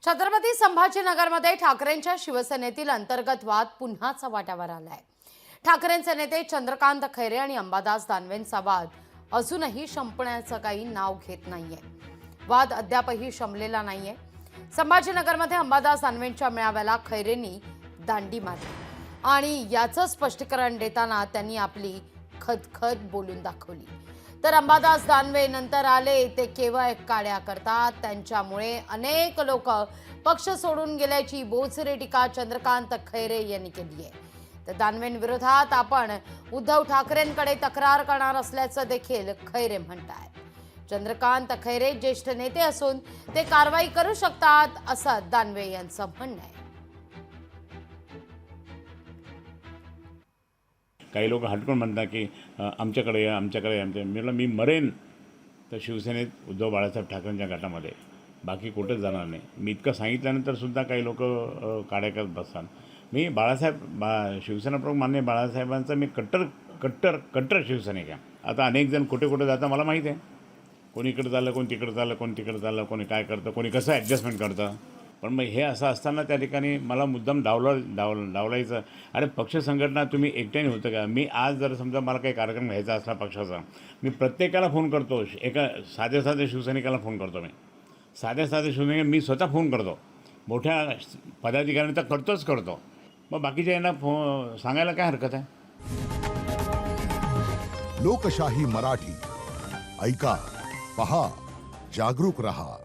छत्रपती संभाजीनगरमध्ये ठाकरेंच्या शिवसेनेतील अंतर्गत वाद पुन्हा चव्हाट्यावर आलाय। ठाकरेंचे नेते चंद्रकांत खैरे आणि अंबादास दानवेंचा वाद अजूनही संपण्याचं काही नाव घेत नाहीये। वाद अद्यापही शमलेला नाहीये। संभाजीनगरमध्ये अंबादास दानवेंच्या मेळाव्याला खैरेंनी दांडी मारली आणि याचं स्पष्टीकरण देताना त्यांनी आपली खदखद बोलून दाखवली। तर अंबादास दानवे नंतर आले ते केवळ काड्या करतात, त्यांच्यामुळे अनेक लोक पक्ष सोडून गेल्याची बोचरी टीका चंद्रकांत खैरे यांनी केली आहे। तर दानवेंविरोधात आपण उद्धव ठाकरेंकडे तक्रार करणार असल्याचं देखील खैरे म्हणतात। चंद्रकांत खैरे ज्येष्ठ नेते असून ते कारवाई करू शकतात असं दानवे यांचं म्हणणं आहे। काही लोक हटकून म्हणतात की आमच्याकडे मी मरेन तर शिवसेनेत उद्धव बाळासाहेब ठाकरेंच्या गटामध्ये, बाकी कुठेच जाणार नाही। मी इतकं सांगितल्यानंतर सुद्धा काही लोक काड्या करत बसतात। मी शिवसेना प्रमुख माननीय बाळासाहेबांचा मी कट्टर शिवसैनिक आहे। आता अनेक जण कुठे कुठे जातात मला माहीत आहे, कोणी इकडे चाललं, कोणी तिकडे चाललं, कोणी तिकडे चाललं, कोणी काय करतं, कोणी कसं ॲडजस्टमेंट करतं। पण मग हे असं असताना त्या ठिकाणी मला मुद्दाम डावलायचं। अरे पक्ष संघटना तुम्ही एकट्याने होतं का? मी आज जर समजा मला काही कार्यक्रम घ्यायचा असला पक्षाचा, मी प्रत्येकाला फोन करतो, एका साध्या शिवसैनिकाला फोन करतो। मी साध्या शिवसैनिक मी स्वतः फोन करतो, मोठ्या पदाधिकाऱ्यांना तर करतो। मग बाकीच्या यांना सांगायला काय हरकत आहे? लोकशाही मराठी ऐका, पहा, जागरूक रहा।